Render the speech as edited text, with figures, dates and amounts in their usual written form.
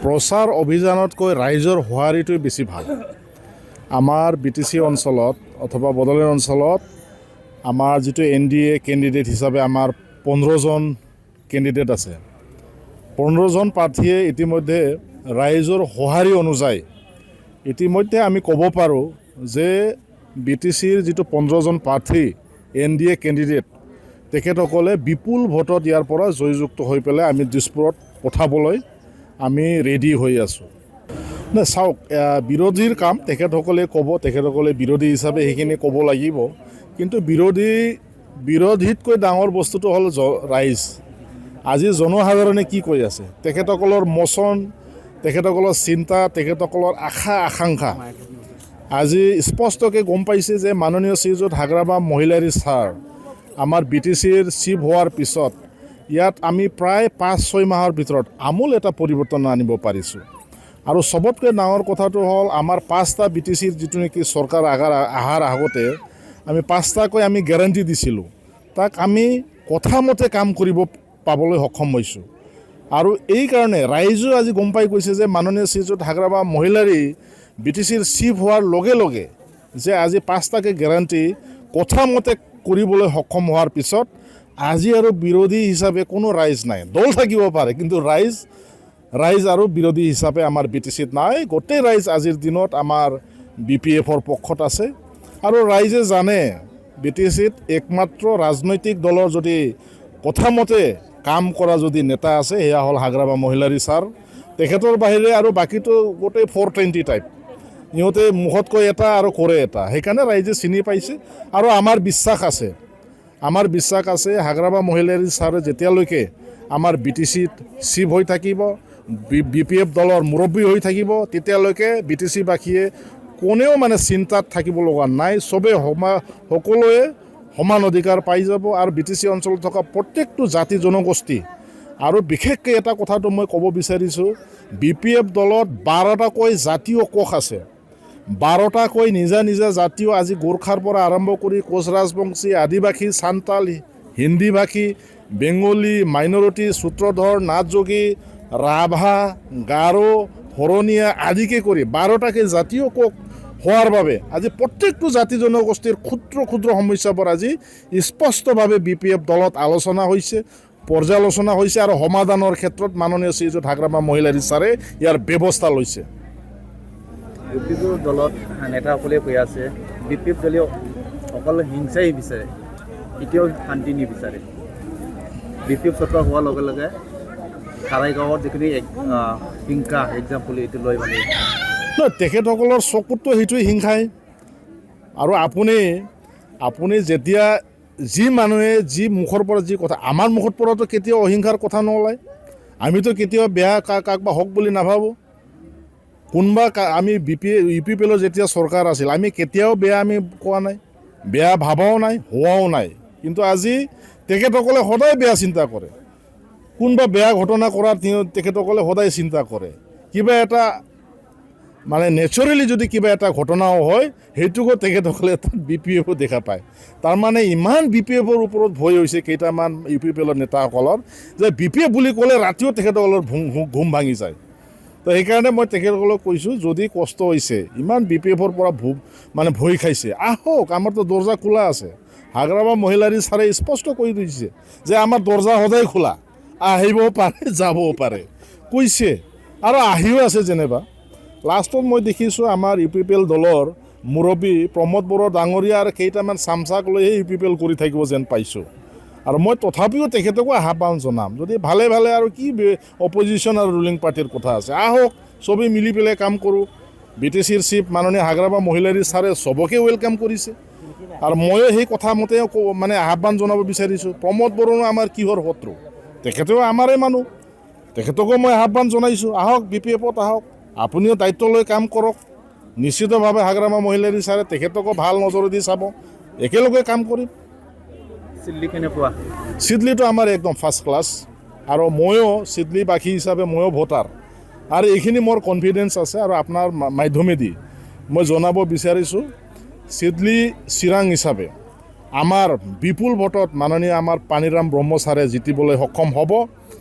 প্ৰচাৰ অভিযানতকৈ ৰাইজৰ সঁহাৰিটোৱে বেছি ভাল। আমাৰ BTC অঞ্চলত অথবা বড়োলেণ্ড অঞ্চলত আমাৰ যিটো NDA কেণ্ডিডেট হিচাপে আমাৰ 15জন কেণ্ডিডেট আছে। 15জন প্ৰাৰ্থীয়ে ইতিমধ্যে ৰাইজৰ সঁহাৰি অনুযায়ী ইতিমধ্যে আমি ক'ব পাৰোঁ যে BTCৰ যিটো 15জন প্ৰাৰ্থী NDA কেণ্ডিডেট তেখেতসকলে বিপুল ভোটত ইয়াৰ পৰা জয়যুক্ত হৈ পেলাই আমি দিছপুৰত পঠাবলৈ আমি ৰেডি হৈ আছোঁ। নে চাওক, বিৰোধীৰ কাম তেখেতসকলে ক'ব, তেখেতসকলে বিৰোধী হিচাপে সেইখিনি ক'ব লাগিব। কিন্তু বিৰোধীতকৈ ডাঙৰ বস্তুটো হ'ল ৰাইজ। আজি জনসাধাৰণে কি কৈ আছে, তেখেতসকলৰ মোচন, তেখেতসকলৰ চিন্তা, তেখেতসকলৰ আশা আকাংক্ষা আজি স্পষ্টকৈ গম পাইছে যে মাননীয় শ্ৰীযুত হাগ্ৰাবা মহিলাৰী ছাৰ আমাৰ BTCৰ চিফ হোৱাৰ পিছত ইয়াত আমি প্ৰায় 5-6 মাহৰ ভিতৰত আমূল এটা পৰিৱৰ্তন আনিব পাৰিছোঁ। আৰু চবতকৈ ডাঙৰ কথাটো হ'ল আমাৰ 5টা BTCৰ যিটো নেকি চৰকাৰ অহাৰ আগতে আমি 5টাকৈ আমি গেৰাণ্টি দিছিলোঁ, তাক আমি কথামতে কাম কৰিব পাবলৈ সক্ষম হৈছোঁ। আৰু এই কাৰণে ৰাইজেও আজি গম পাই গৈছে যে মাননীয় শ্ৰীযুত হাগ্ৰাবা মহিলাৰী BTCৰ চিফ হোৱাৰ লগে লগে যে আজি 5টাকৈ গেৰাণ্টি কথামতে কৰিবলৈ সক্ষম হোৱাৰ পিছত আজি আৰু বিৰোধী হিচাপে কোনো ৰাইজ নাই। দল থাকিব পাৰে কিন্তু ৰাইজ আৰু বিৰোধী হিচাপে আমাৰ BTCত নাই। গোটেই ৰাইজ আজিৰ দিনত আমাৰ BPFৰ পক্ষত আছে। আৰু ৰাইজে জানে BTCত একমাত্ৰ ৰাজনৈতিক দলৰ যদি কথামতে কাম কৰা যদি নেতা আছে সেয়া হ'ল হাগ্ৰাবা মহিলাৰী ছাৰ। তেখেতৰ বাহিৰে আৰু বাকীটো গোটেই 420 টাইপ, ইহঁতে মুখত কয় এটা আৰু কৰে এটা। সেইকাৰণে ৰাইজে চিনি পাইছে। আৰু আমাৰ বিশ্বাস আছে হাগ্ৰাবা মহিলাৰী ছাৰে যেতিয়ালৈকে আমাৰ BTCত চিফ হৈ থাকিব, BPF দলৰ মুৰব্বী হৈ থাকিব, তেতিয়ালৈকে BTCবাসীয়ে কোনেও মানে চিন্তাত থাকিব লগা নাই। চবেই সকলোৱে সমান অধিকাৰ পাই যাব। আৰু BTC অঞ্চলত থকা প্ৰত্যেকটো জাতি জনগোষ্ঠী আৰু বিশেষকৈ এটা কথাটো মই ক'ব বিচাৰিছোঁ, BPF দলত 12টাকৈ জাতীয় কোষ আছে। 12টাকৈ নিজা জাতীয় আজি গোৰ্খাৰ পৰা আৰম্ভ কৰি কোচ ৰাজবংশী, আদিবাসী, চান্তাল, হিন্দীভাষী, বেংগলী, মাইনৰিটি, সূত্ৰধৰ, নাথযোগী, ৰাভা, গাৰো, হৰণীয়া আদিকে কৰি 12টাকৈ জাতীয় কোষ হোৱাৰ বাবে আজি প্ৰত্যেকটো জাতি জনগোষ্ঠীৰ ক্ষুদ্ৰ সমস্যাবোৰ আজি স্পষ্টভাৱে BPF দলত আলোচনা হৈছে, পৰ্যালোচনা হৈছে আৰু সমাধানৰ ক্ষেত্ৰত মাননীয় শ্ৰীযুত হাগ্ৰাবা মহিলাৰী ছাৰে ইয়াৰ ব্যৱস্থা লৈছে। BPF দলত নেতাসকলে কৈ আছে BPF দলীয় অকল হিংসাই বিচাৰে, এতিয়াও শান্তি নিবিচাৰে। BPF চৰকাৰ হোৱাৰ লগে লগে কাৰাইগাঁৱত যিখিনি হিংসা এক্সাম্পল এইটো লৈ মানে তেখেতসকলৰ চকুততো সেইটোৱে হিংসাই। আৰু আপুনি যেতিয়া যি মানুহে যি মুখৰ পৰা যি কথা, আমাৰ মুখৰ পৰাতো কেতিয়াও অহিংসাৰ কথা নোলায়। আমিতো কেতিয়াও বেয়া কাক বা হওক বুলি নাভাবোঁ। কোনোবা আমি UPPৰ যেতিয়া চৰকাৰ আছিল আমি কেতিয়াও বেয়া আমি কোৱা নাই, বেয়া ভাবাও নাই, হোৱাও নাই। কিন্তু আজি তেখেতসকলে সদায় বেয়া চিন্তা কৰে। কোনোবা বেয়া ঘটনা কৰাৰ তেখেতসকলে সদায় চিন্তা কৰে। কিবা এটা মানে নেচাৰেলি যদি কিবা এটা ঘটনাও হয় সেইটোকো তেখেতসকলে BPFো দেখা পায়। তাৰমানে ইমান BPFৰ ওপৰত ভয় হৈছে কেইটামান UPPৰ নেতাসকলৰ যে BPF বুলি ক'লে ৰাতিও তেখেতসকলৰ ঘুম ভাঙি যায়। তো সেইকাৰণে মই তেখেতসকলক কৈছোঁ, যদি কষ্ট হৈছে, ইমান BPFৰ পৰা মানে ভয় খাইছে, আহক, আমাৰতো দৰ্জা খোলা আছে। হাগ্ৰাবা মহিলাৰী ছাৰে স্পষ্ট কৰি দিছে যে আমাৰ দৰ্জা সদায় খোলা, আহিবও পাৰে যাবও পাৰে কৈছে আৰু আহিও আছে। যেনিবা লাষ্টত মই দেখিছোঁ আমাৰ UPPL দলৰ মুৰব্বী প্ৰমোদ বড়ো ডাঙৰীয়া আৰু কেইটামান চামচাক লৈহে UPPL কৰি থাকিব যেন পাইছোঁ। আৰু মই তথাপিও তেখেতকো আহ্বান জনাম, যদি ভালে আৰু কি অপজিশ্যন আৰু ৰুলিং পাৰ্টিৰ কথা আছে, আহক চবেই মিলি পেলাই কাম কৰোঁ। BTCৰ চিফ মাননীয় হাগ্ৰাবা মহিলাৰী ছাৰে চবকে ৱেলকাম কৰিছে। আৰু ময়ো সেই কথা মতে মানে আহ্বান জনাব বিচাৰিছোঁ। প্ৰমোদ বড়ো আমাৰ কিহৰ শত্ৰু, তেখেতেও আমাৰে মানুহ, তেখেতকো মই আহ্বান জনাইছোঁ, আহক BPFত আহক, আপুনিও দায়িত্ব লৈ কাম কৰক। নিশ্চিতভাৱে হাগ্ৰাবা মহিলাৰী ছাৰে তেখেতকো ভাল নজৰেদি চাব, একেলগে কাম কৰিম। চিডলিটো আমাৰ একদম ফাৰ্ষ্ট ক্লাছ। আৰু ময়ো চিডলিবাসী হিচাপে ময়ো ভোটাৰ, আৰু এইখিনি মোৰ কনফিডেঞ্চ আছে। আৰু আপোনাৰ মাধ্যমেদি মই জনাব বিচাৰিছোঁ, চিডলি চিৰাং হিচাপে আমাৰ বিপুল ভোটত মাননীয় আমাৰ পানীৰাম ব্ৰহ্ম ছাৰে জিতিবলৈ সক্ষম হ'ব।